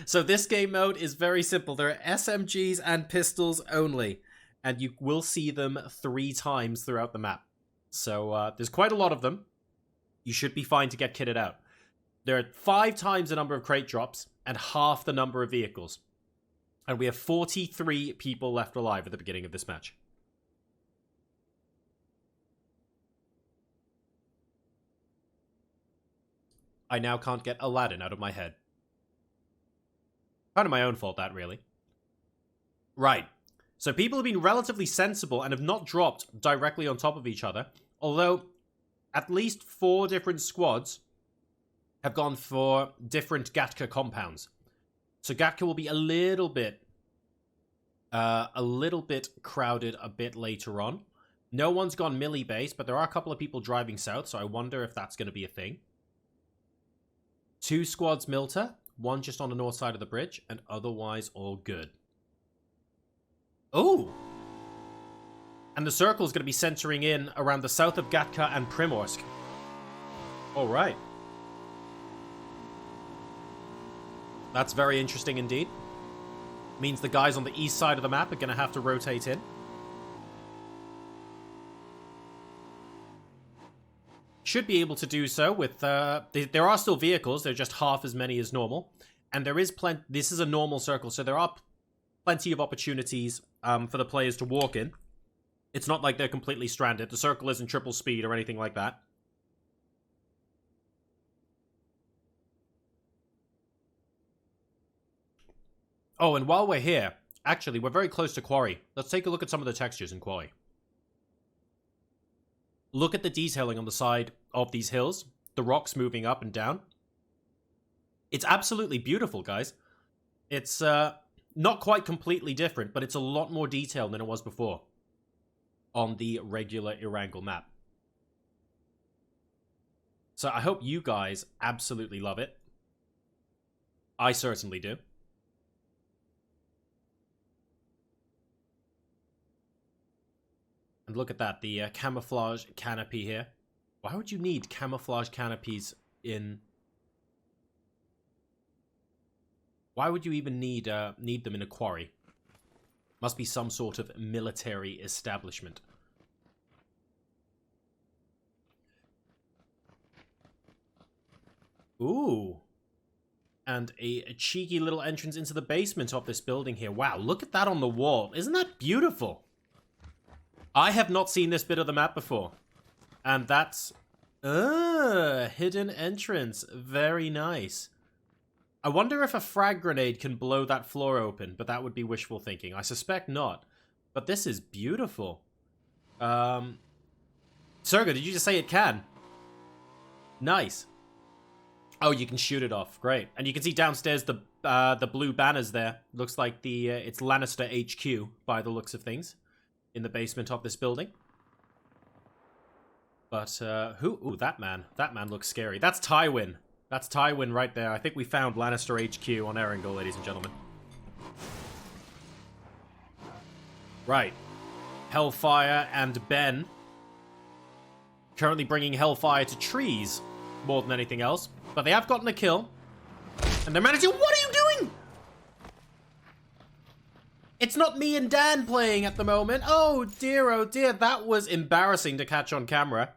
So this game mode is very simple. There are SMGs and pistols only, and you will see them 3 times throughout the map. So there's quite a lot of them. You should be fine to get kitted out. There are 5 times the number of crate drops and half the number of vehicles. And we have 43 people left alive at the beginning of this match. I now can't get Aladdin out of my head. Kind of my own fault, that, really. Right. So people have been relatively sensible and have not dropped directly on top of each other. Although, at least 4 different squads have gone for different Gatka compounds. So Gatka will be a little bit crowded a bit later on. No one's gone melee base, but there are a couple of people driving south, so I wonder if that's going to be a thing. 2 squads Milta, 1 just on the north side of the bridge, and otherwise all good. Oh! And the circle is going to be centering in around the south of Gatka and Primorsk. Alright. That's very interesting indeed. Means the guys on the east side of the map are going to have to rotate in. Should be able to do so with... there are still vehicles. They're just half as many as normal. And there is plenty... This is a normal circle, so there are plenty of opportunities for the players to walk in. It's not like they're completely stranded. The circle isn't triple speed or anything like that. Oh, and while we're here, actually, we're very close to Quarry. Let's take a look at some of the textures in Quarry. Look at the detailing on the side of these hills. The rocks moving up and down. It's absolutely beautiful, guys. It's not quite completely different, but it's a lot more detailed than it was before on the regular Erangel map. So I hope you guys absolutely love it. I certainly do. And look at that, the camouflage canopy here. Why would you need camouflage canopies in... Why would you even need them in a quarry? Must be some sort of military establishment. Ooh. And a cheeky little entrance into the basement of this building here. Wow, look at that on the wall. Isn't that beautiful? I have not seen this bit of the map before. And that's... hidden entrance. Very nice. I wonder if a frag grenade can blow that floor open, but that would be wishful thinking. I suspect not. But this is beautiful. Sergo, did you just say it can? Nice. Oh, you can shoot it off. Great. And you can see downstairs the blue banners there. Looks like it's Lannister HQ by the looks of things in the basement of this building. But ooh, that man looks scary. That's Tywin. That's Tywin right there. I think we found Lannister HQ on Erangel, ladies and gentlemen. Right. Hellfire and Ben. Currently bringing Hellfire to trees more than anything else. But they have gotten a kill. And they're managing... What are you doing? It's not me and Dan playing at the moment. Oh dear, that was embarrassing to catch on camera.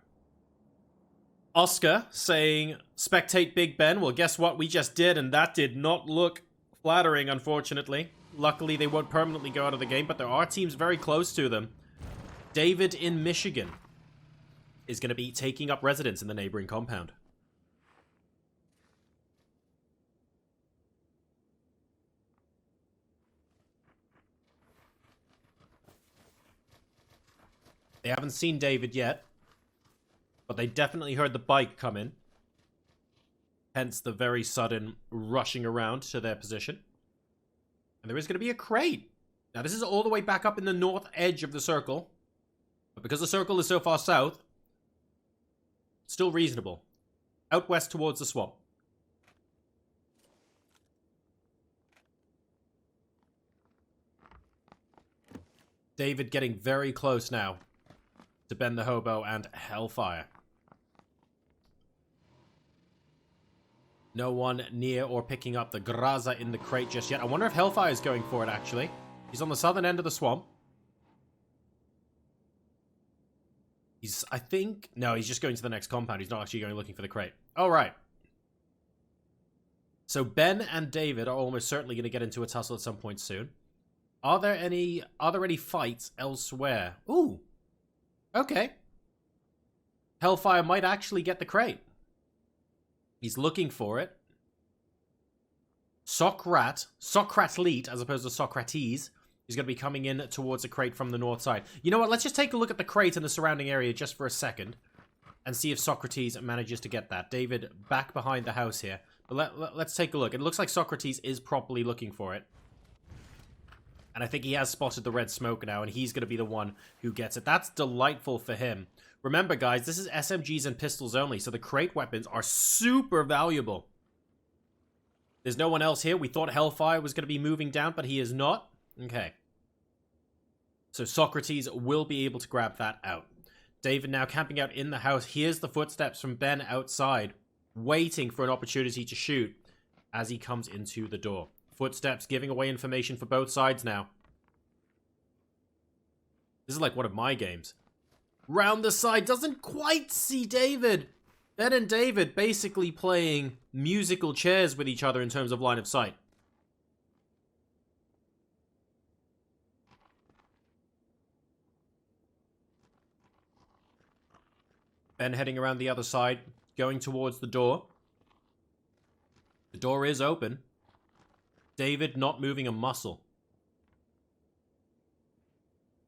Oscar saying, spectate Big Ben. Well, guess what? We just did, and that did not look flattering, unfortunately. Luckily, they won't permanently go out of the game, but there are teams very close to them. David in Michigan is going to be taking up residence in the neighboring compound. They haven't seen David yet, but they definitely heard the bike come in. Hence the very sudden rushing around to their position. And there is going to be a crate. Now this is all the way back up in the north edge of the circle. But because the circle is so far south, still reasonable. Out west towards the swamp. David getting very close now to Ben the Hobo and Hellfire. No one near or picking up the Graza in the crate just yet. I wonder if Hellfire is going for it, actually. He's on the southern end of the swamp. I think... No, he's just going to the next compound. He's not actually going looking for the crate. All right. So Ben and David are almost certainly going to get into a tussle at some point soon. Are there any fights elsewhere? Ooh. Okay. Hellfire might actually get the crate. He's looking for it. Socratleet, as opposed to Socrates, is going to be coming in towards a crate from the north side. You know what? Let's just take a look at the crate in the surrounding area just for a second and see if Socrates manages to get that. David back behind the house here. But let's take a look. It looks like Socrates is properly looking for it. And I think he has spotted the red smoke now, and he's going to be the one who gets it. That's delightful for him. Remember, guys, this is SMGs and pistols only, so the crate weapons are super valuable. There's no one else here. We thought Hellfire was going to be moving down, but he is not. Okay. So Socrates will be able to grab that out. David now camping out in the house. Here's the footsteps from Ben outside, waiting for an opportunity to shoot as he comes into the door. Footsteps giving away information for both sides now. This is like one of my games. Round the side, doesn't quite see David. Ben and David basically playing musical chairs with each other in terms of line of sight. Ben heading around the other side, going towards the door. The door is open. David not moving a muscle.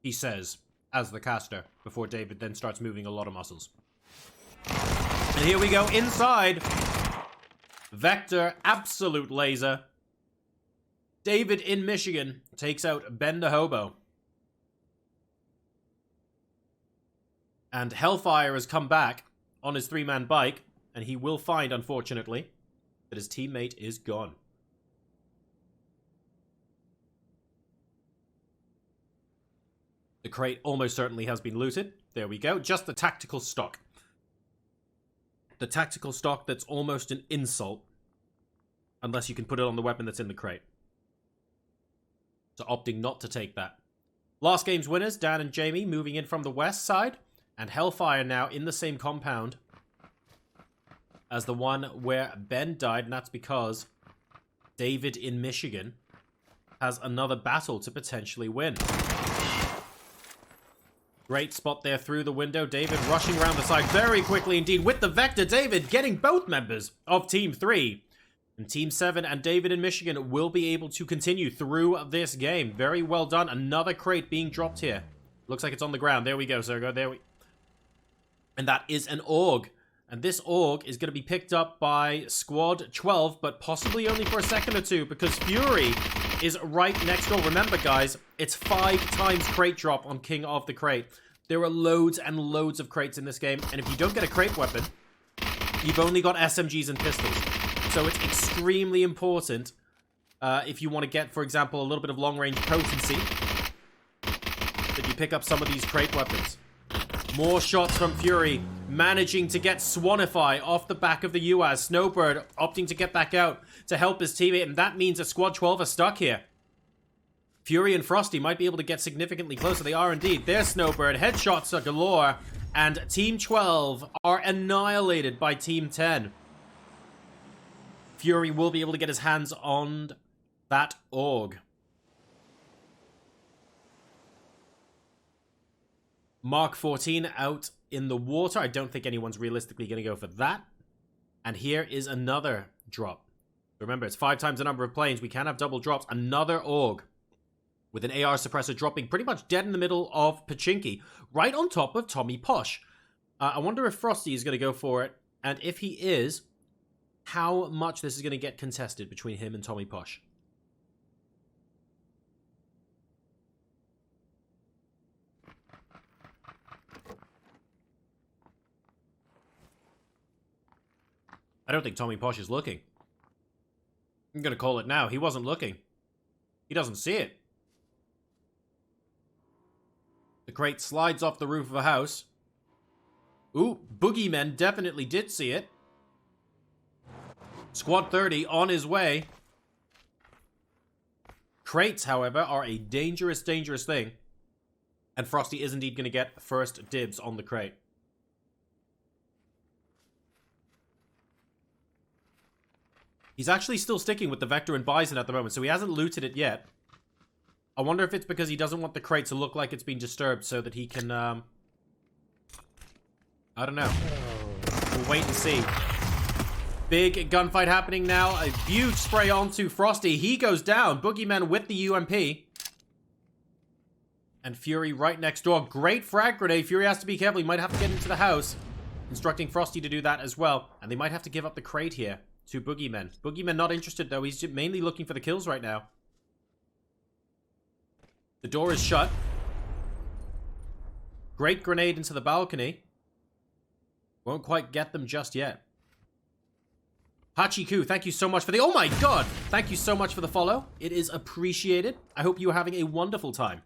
He says, as the caster, before David then starts moving a lot of muscles. And here we go inside. Vector, absolute laser. David in Michigan takes out Ben the Hobo. And Hellfire has come back on his 3-man bike, and he will find, unfortunately, that his teammate is gone. The crate almost certainly has been looted. There we go. Just the tactical stock. The tactical stock that's almost an insult. Unless you can put it on the weapon that's in the crate. So opting not to take that. Last game's winners, Dan and Jamie, moving in from the west side. And Hellfire now in the same compound as the one where Ben died. And that's because David in Michigan has another battle to potentially win. Great spot there through the window. David rushing around the side very quickly indeed with the Vector. David getting both members of Team 3. And Team 7 and David in Michigan will be able to continue through this game. Very well done. Another crate being dropped here. Looks like it's on the ground. There we go, Sergo. There we... And that is an AUG. And this AUG is going to be picked up by Squad 12, but possibly only for a second or two, because Fury is right next door. Remember, guys, it's 5 times crate drop on King of the Crate. There are loads and loads of crates in this game, and if you don't get a crate weapon, you've only got SMGs and pistols. So it's extremely important, if you want to get, for example, a little bit of long-range potency, that you pick up some of these crate weapons. More shots from Fury, managing to get Swanify off the back of the UAZ. Snowbird opting to get back out to help his teammate, and that means that Squad 12 are stuck here. Fury and Frosty might be able to get significantly closer. They are indeed. There's Snowbird. Headshots are galore, and Team 12 are annihilated by Team 10. Fury will be able to get his hands on that AUG. Mark 14 out in the water. I don't think anyone's realistically going to go for that. And here is another drop. Remember, it's 5 times the number of planes. We can have double drops. Another AUG with an AR suppressor dropping pretty much dead in the middle of Pachinki, right on top of Tommy Posh. I wonder if Frosty is going to go for it. And if he is, how much this is going to get contested between him and Tommy Posh. I don't think Tommy Posh is looking. I'm going to call it now. He wasn't looking. He doesn't see it. The crate slides off the roof of a house. Ooh, Boogeymen definitely did see it. Squad 30 on his way. Crates, however, are a dangerous, dangerous thing. And Frosty is indeed going to get first dibs on the crate. He's actually still sticking with the Vector and Bison at the moment, so he hasn't looted it yet. I wonder if it's because he doesn't want the crate to look like it's been disturbed so that he can, I don't know. We'll wait and see. Big gunfight happening now. A huge spray onto Frosty. He goes down. Boogeyman with the UMP. And Fury right next door. Great frag grenade. Fury has to be careful. He might have to get into the house. Instructing Frosty to do that as well. And they might have to give up the crate here to Boogeyman. Boogeyman not interested though. He's mainly looking for the kills right now. The door is shut. Great grenade into the balcony. Won't quite get them just yet. Hachiku, thank you so much for the... Oh my god! Thank you so much for the follow. It is appreciated. I hope you are having a wonderful time.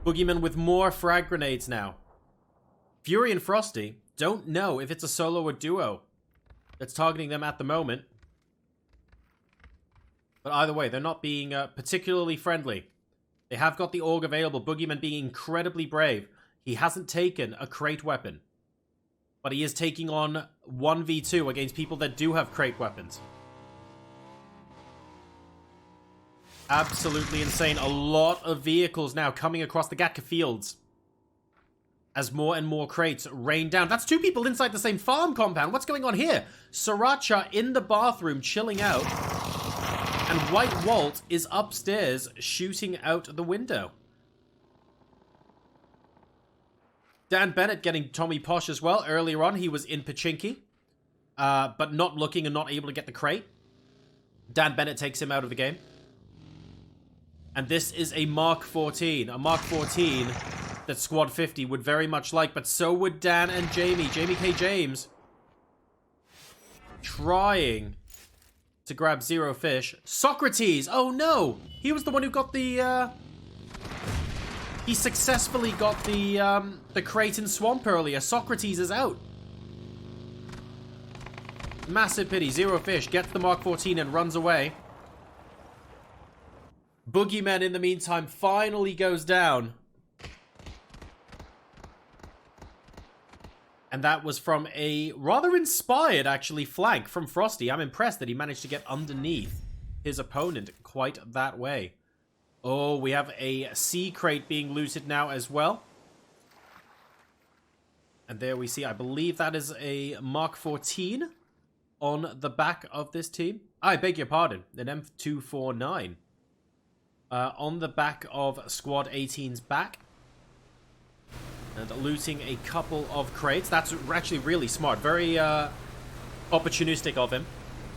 Boogeyman with more frag grenades now. Fury and Frosty don't know if it's a solo or duo that's targeting them at the moment. But either way, they're not being particularly friendly. They have got the AUG available. Boogeyman being incredibly brave. He hasn't taken a crate weapon. But he is taking on 1v2 against people that do have crate weapons. Absolutely insane. A lot of vehicles now coming across the Gatka fields. As more and more crates rain down. That's two people inside the same farm compound. What's going on here? Sriracha in the bathroom chilling out. And White Walt is upstairs shooting out the window. Dan Bennett getting Tommy Posh as well. Earlier on, he was in Pachinki. But not looking and not able to get the crate. Dan Bennett takes him out of the game. And this is a Mark 14. A Mark 14 that Squad 50 would very much like. But so would Dan and Jamie. Jamie K. James. Trying to grab Zero Fish. Socrates! Oh no! He was the one who got the... He successfully got the crate in Swamp earlier. Socrates is out. Massive pity. Zero Fish gets the Mark 14 and runs away. Boogeyman, in the meantime, finally goes down. And that was from a rather inspired, actually, flank from Frosty. I'm impressed that he managed to get underneath his opponent quite that way. Oh, we have a C crate being looted now as well. And there we see, I believe that is a Mark 14 on the back of this team. I beg your pardon, an M249. On the back of Squad 18's back. And looting a couple of crates. That's actually really smart. Very opportunistic of him.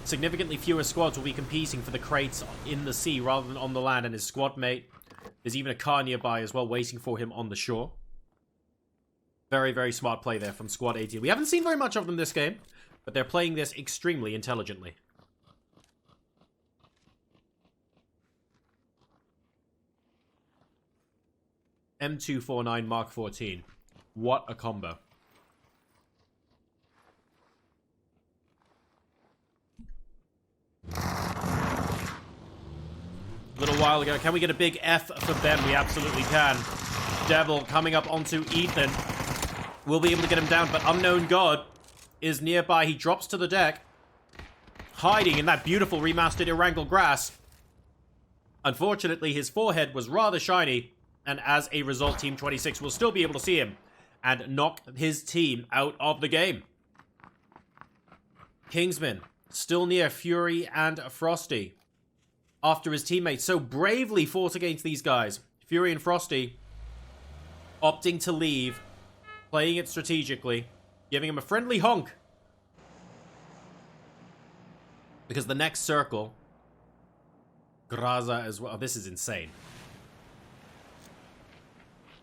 Significantly fewer squads will be competing for the crates in the sea rather than on the land, and his squad mate. There's even a car nearby as well waiting for him on the shore. Very, very smart play there from Squad 18. We haven't seen very much of them this game, but they're playing this extremely intelligently. M249 Mark 14. What a combo. A little while ago. Can we get a big F for Ben? We absolutely can. Devil coming up onto Ethan. We'll be able to get him down, but Unknown God is nearby. He drops to the deck, hiding in that beautiful remastered Erangel grass. Unfortunately, his forehead was rather shiny, and as a result, Team 26 will still be able to see him and knock his team out of the game. Kingsman still near Fury and Frosty. After his teammates so bravely fought against these guys. Fury and Frosty opting to leave, playing it strategically, giving him a friendly honk. Because the next circle, Graza as well. Oh, this is insane.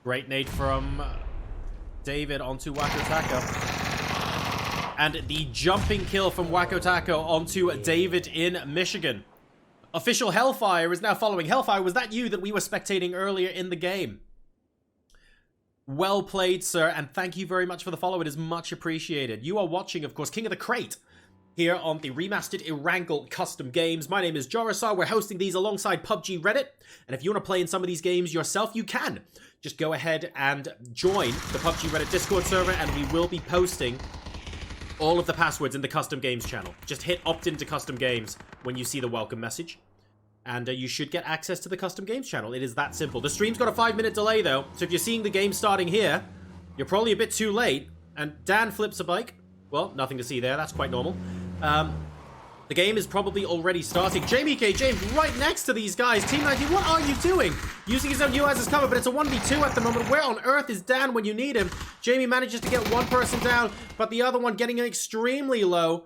Great nade from David onto Wakotako. And the jumping kill from Wakotako onto David in Michigan. Official Hellfire is now following. Hellfire, was that you that we were spectating earlier in the game? Well played, sir, and thank you very much for the follow. It is much appreciated. You are watching, of course, King of the Crate here on the Remastered Erangel custom games. My name is JoRoSaR. We're hosting these alongside PUBG Reddit, and if you want to play in some of these games yourself, you can. Just go ahead and join the PUBG Reddit Discord server, and we will be posting all of the passwords in the custom games channel. Just hit opt into custom games when you see the welcome message, and you should get access to the custom games channel. It is that simple. The stream's got a 5-minute delay though, so if you're seeing the game starting here, you're probably a bit too late. And Dan flips a bike. Well, nothing to see there. That's quite normal. The game is probably already starting. Jamie K. James right next to these guys. Team 19, what are you doing? Using his own UI as cover, but it's a 1v2 at the moment. Where on earth is Dan when you need him? Jamie manages to get one person down, but the other one getting extremely low.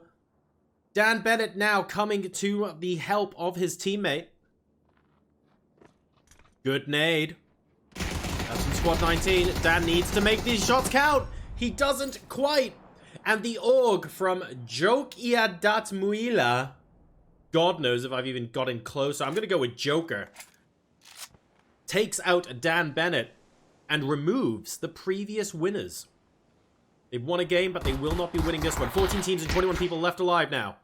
Dan Bennett now coming to the help of his teammate. Good nade. That's from Squad 19. Dan needs to make these shots count. He doesn't quite. And the AUG from Joke Iadat Muila. God knows if I've even gotten closer. I'm going to go with Joker. Takes out Dan Bennett and removes the previous winners. They've won a game, but they will not be winning this one. 14 teams and 21 people left alive now.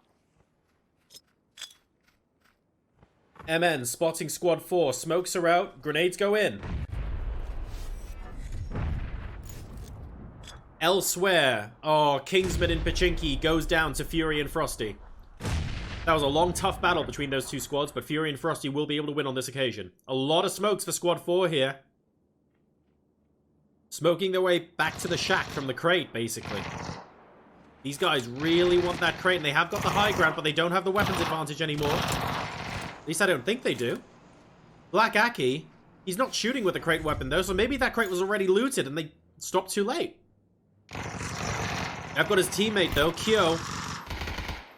MN spotting Squad 4. Smokes are out. Grenades go in. Elsewhere. Oh, Kingsman and Pachinki goes down to Fury and Frosty. That was a long, tough battle between those two squads, but Fury and Frosty will be able to win on this occasion. A lot of smokes for Squad 4 here. Smoking their way back to the shack from the crate, basically. These guys really want that crate, and they have got the high ground, but they don't have the weapons advantage anymore. At least I don't think they do. Black Aki, he's not shooting with a crate weapon, though, so maybe that crate was already looted, and they stopped too late. I've got his teammate, though, Kyo.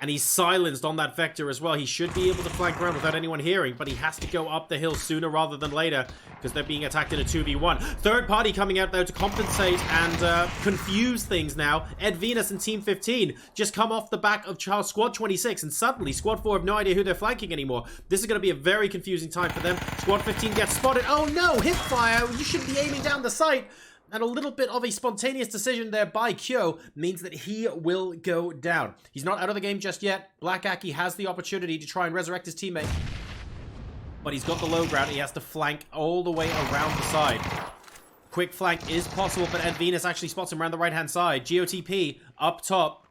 And he's silenced on that vector as well. He should be able to flank around without anyone hearing, but he has to go up the hill sooner rather than later because they're being attacked in a 2v1. Third party coming out, though, to compensate and confuse things now. Ed Venus and Team 15 just come off the back of Squad 26, and suddenly Squad 4 have no idea who they're flanking anymore. This is going to be a very confusing time for them. Squad 15 gets spotted. Oh, no! Hip fire! You should be aiming down the sight. And a little bit of a spontaneous decision there by Kyo means that he will go down. He's not out of the game just yet. Black Aki has the opportunity to try and resurrect his teammate. But he's got the low ground. He has to flank all the way around the side. Quick flank is possible, but Ed Venus actually spots him around the right-hand side. GOTP up top.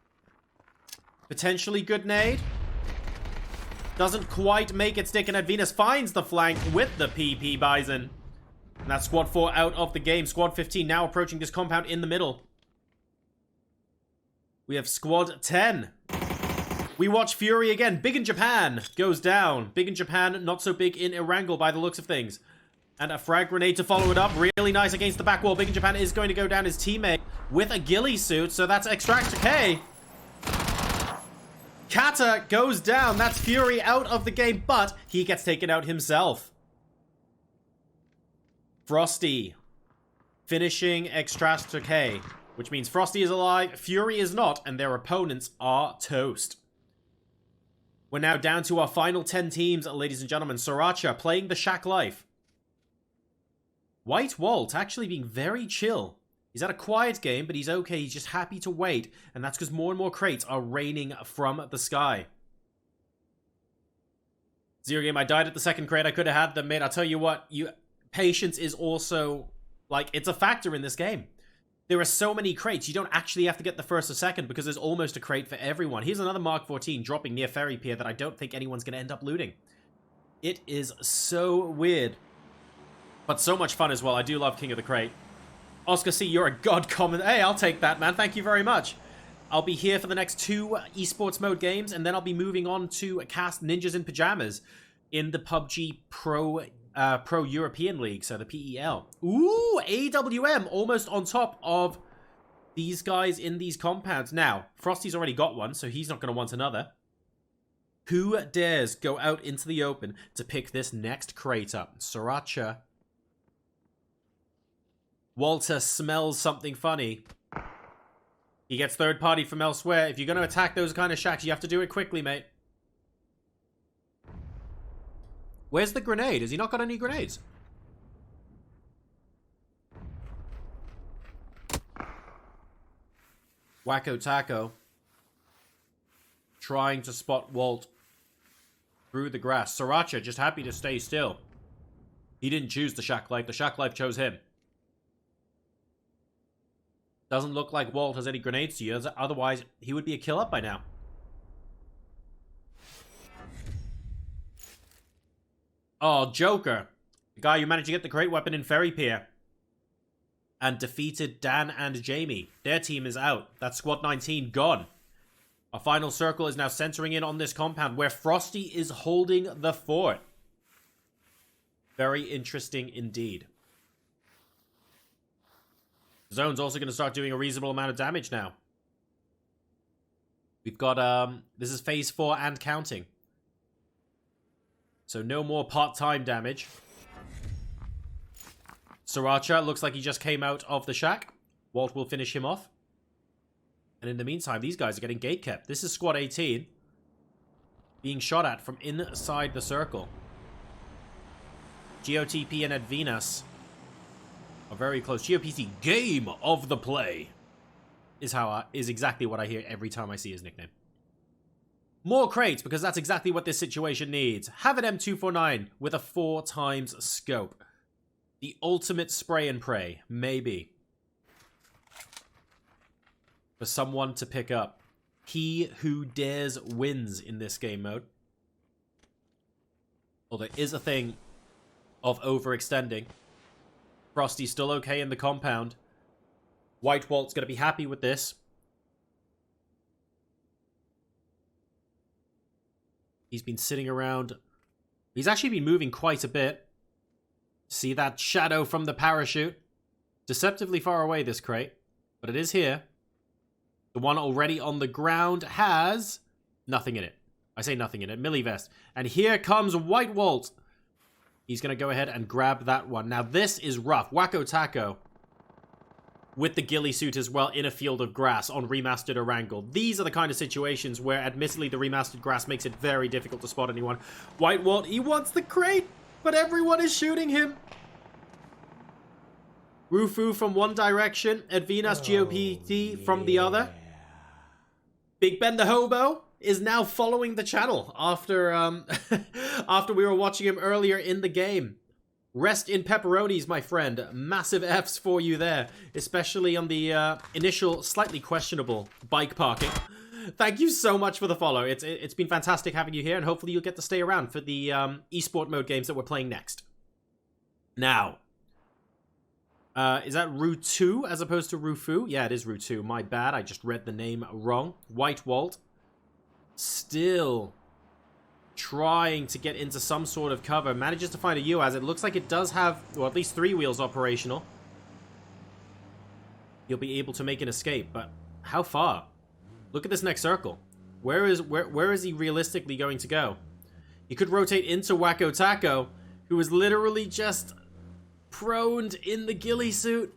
Potentially good nade. Doesn't quite make it stick, and Ed Venus finds the flank with the PP Bison. And that's Squad 4 out of the game. Squad 15 now approaching this compound in the middle. We have Squad 10. We watch Fury again. Big in Japan goes down. Big in Japan, not so big in Erangel by the looks of things. And a frag grenade to follow it up. Really nice against the back wall. Big in Japan is going to go down his teammate with a ghillie suit. So that's Extractor K. Kata goes down. That's Fury out of the game, but he gets taken out himself. Frosty finishing Extractor K, which means Frosty is alive, Fury is not, and their opponents are toast. We're now down to our final 10 teams, ladies and gentlemen. Sriracha playing the Shack Life. White Walt actually being very chill. He's had a quiet game, but he's okay. He's just happy to wait, and that's because more and more crates are raining from the sky. Zero game, I died at the second crate. I could have had them, mate. I'll tell you what, patience is also, like, it's a factor in this game. There are so many crates, you don't actually have to get the first or second because there's almost a crate for everyone. Here's another Mark 14 dropping near Ferry Pier that I don't think anyone's going to end up looting. It is so weird, but so much fun as well. I do love King of the Crate. Oscar C, you're a god comment. Hey, I'll take that, man. Thank you very much. I'll be here for the next 2 esports mode games, and then I'll be moving on to cast Ninjas in Pajamas in the PUBG Pro European League, so the PEL. Ooh, AWM almost on top of these guys in these compounds. Now, Frosty's already got one, so he's not going to want another. Who dares go out into the open to pick this next crate up? Sriracha. Walter smells something funny. He gets third party from elsewhere. If you're going to attack those kind of shacks, you have to do it quickly, mate. Where's the grenade? Has he not got any grenades? Wacko Taco trying to spot Walt through the grass. Sriracha just happy to stay still. He didn't choose the Shack Life. The Shack Life chose him. Doesn't look like Walt has any grenades to use. Otherwise, he would be a kill up by now. Oh, Joker. The guy who managed to get the great weapon in Ferry Pier. And defeated Dan and Jamie. Their team is out. That's Squad 19 gone. Our final circle is now centering in on this compound where Frosty is holding the fort. Very interesting indeed. The zone's also going to start doing a reasonable amount of damage now. We've got, this is phase 4 and counting. So no more part-time damage. Sriracha looks like he just came out of the shack. Walt will finish him off. And in the meantime, these guys are getting gate kept. This is Squad 18 being shot at from inside the circle. GOTP and Edvinas are very close. GOPC, game of the play, is exactly what I hear every time I see his nickname. More crates, because that's exactly what this situation needs. Have an M249 with a 4x scope. The ultimate spray and pray, maybe. For someone to pick up. He who dares wins in this game mode. Well, there is a thing of overextending. Frosty's still okay in the compound. White Walt's going to be happy with this. He's been sitting around. He's actually been moving quite a bit. See that shadow from the parachute? Deceptively far away, this crate. But it is here. The one already on the ground has nothing in it. I say nothing in it. Millivest. And here comes White Walt. He's going to go ahead and grab that one. Now, this is rough. Wacko Taco with the ghillie suit as well in a field of grass on Remastered Erangel. These are the kind of situations where, admittedly, the remastered grass makes it very difficult to spot anyone. White Walt, he wants the crate, but everyone is shooting him. Rufu from one direction, Edvinas GOPT from the other. Big Ben the Hobo is now following the channel after after we were watching him earlier in the game. Rest in pepperonis, my friend. Massive Fs for you there, especially on the initial slightly questionable bike parking. Thank you so much for the follow. It's been fantastic having you here, and hopefully you'll get to stay around for the esport mode games that we're playing next. Now, is that Ru2 as opposed to Rufu? Yeah, it is Ru2. My bad. I just read the name wrong. White Walt. Still trying to get into some sort of cover. Manages to find a UAZ. It looks like it does have, well, at least 3 wheels operational. He'll be able to make an escape, but how far? Look at this next circle. Where is he realistically going to go? He could rotate into Wacko Taco, who is literally just proned in the ghillie suit.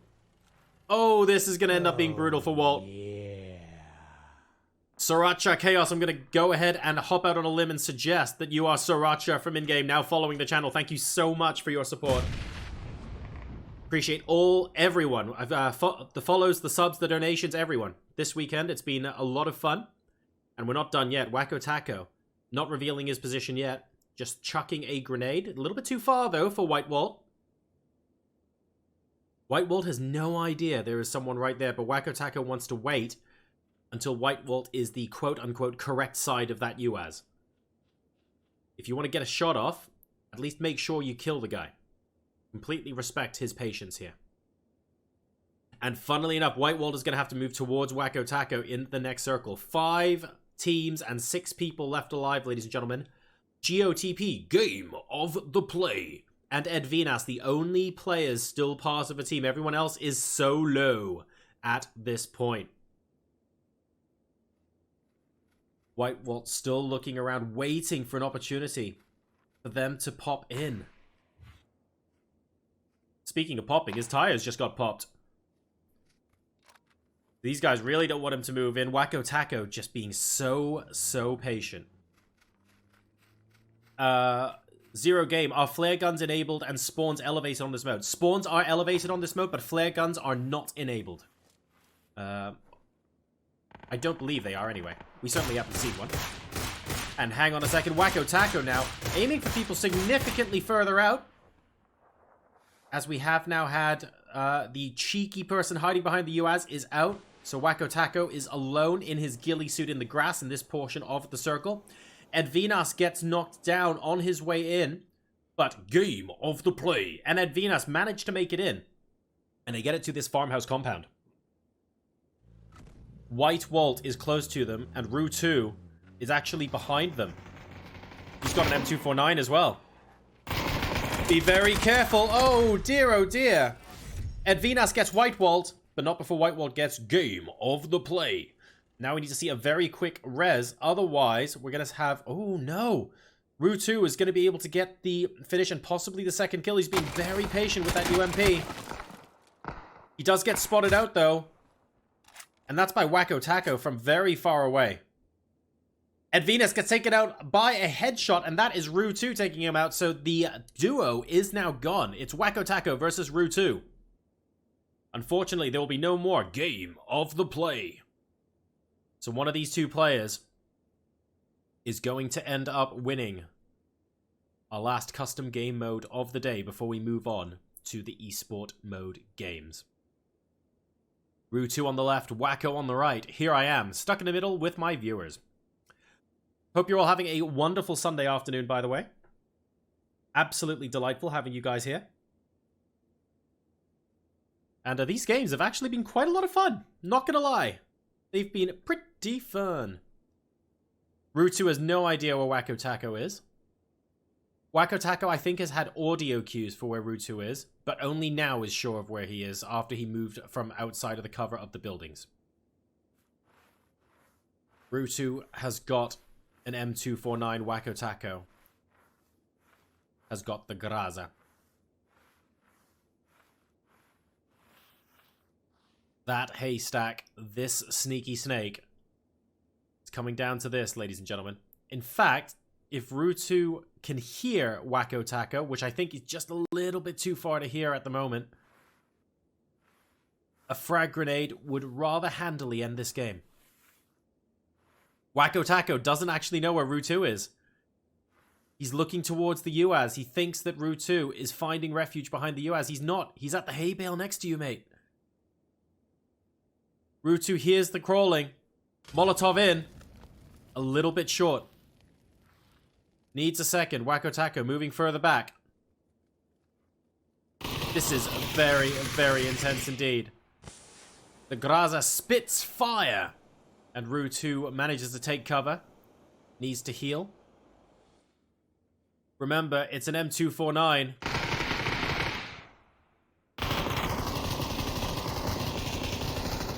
Oh, this is going to end up being brutal for Walt. Yeah. Sriracha Chaos, I'm going to go ahead and hop out on a limb and suggest that you are Sriracha from in-game, now following the channel. Thank you so much for your support. Appreciate everyone. The follows, the subs, the donations, everyone. This weekend, it's been a lot of fun. And we're not done yet. Wacko Taco, not revealing his position yet. Just chucking a grenade. A little bit too far, though, for White Walt. White Walt has no idea there is someone right there, but Wacko Taco wants to wait until White Walt is the quote-unquote correct side of that UAZ. If you want to get a shot off, at least make sure you kill the guy. Completely respect his patience here. And funnily enough, White Walt is going to have to move towards Wacko Taco in the next circle. 5 teams and 6 people left alive, ladies and gentlemen. GOTP, game of the play. And Edvinas, the only players still part of a team. Everyone else is so low at this point. White Walt still looking around, waiting for an opportunity for them to pop in. Speaking of popping, his tires just got popped. These guys really don't want him to move in. Wacko Taco just being so patient. Zero game. Are flare guns enabled and spawns elevated on this mode? Spawns are elevated on this mode, but flare guns are not enabled. I don't believe they are anyway. We certainly haven't seen one. And hang on a second, Wacko Taco now, aiming for people significantly further out. As we have now had the cheeky person hiding behind the UAZ is out. So Wacko Taco is alone in his ghillie suit in the grass in this portion of the circle. Edvinas gets knocked down on his way in. But game of the play. And Edvinas managed to make it in. And they get it to this farmhouse compound. White Walt is close to them. And Rue 2 is actually behind them. He's got an M249 as well. Be very careful. Oh dear. Edvinas gets White Walt, but not before White Walt gets game of the play. Now we need to see a very quick res. Otherwise, we're going to have... Oh, no. Rue 2 is going to be able to get the finish and possibly the second kill. He's being very patient with that UMP. He does get spotted out, though. And that's by Wacko Taco from very far away. Edvinas gets taken out by a headshot, and that is Rue 2 taking him out. So the duo is now gone. It's Wacko Taco versus Rue 2. Unfortunately, there will be no more game of the play. So one of these two players is going to end up winning our last custom game mode of the day before we move on to the esport mode games. Rue 2 on the left, Wacko on the right. Here I am, stuck in the middle with my viewers. Hope you're all having a wonderful Sunday afternoon, by the way. Absolutely delightful having you guys here. And these games have actually been quite a lot of fun. Not gonna lie. They've been pretty fun. Rue 2 has no idea where Wacko Taco is. Wacko Taco, I think, has had audio cues for where Rue 2 is, but only now is sure of where he is after he moved from outside of the cover of the buildings. Rue 2 has got an M249. Wacko Taco has got the Graza. That haystack, this sneaky snake, is coming down to this, ladies and gentlemen. In fact, if Rue 2 can hear Wacko Taco, which I think is just a little bit too far to hear at the moment, a frag grenade would rather handily end this game. Wacko Taco doesn't actually know where Rue 2 is. He's looking towards the UAZ. He thinks that Rue 2 is finding refuge behind the UAZ. He's not. He's at the hay bale next to you, mate. Rue 2 hears the crawling. Molotov in. A little bit short. Needs a second. Wacko Taco moving further back. This is very, very intense indeed. The Graza spits fire. And Rue 2 manages to take cover. Needs to heal. Remember, it's an M249.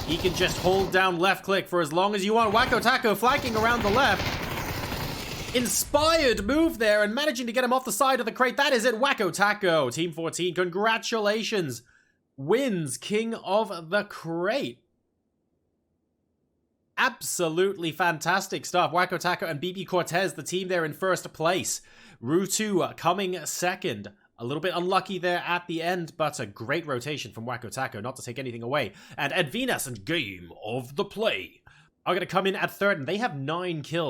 He can just hold down left click for as long as you want. Wacko Taco flanking around the left. Inspired move there and managing to get him off the side of the crate. That is it. Wacko Taco, Team 14, congratulations. Wins King of the Crate. Absolutely fantastic stuff. Wacko Taco and BB Cortez, the team there in first place. Rue 2 coming second. A little bit unlucky there at the end, but a great rotation from Wacko Taco, not to take anything away. And Edvinas and game of the play are going to come in at third, and they have 9 kills.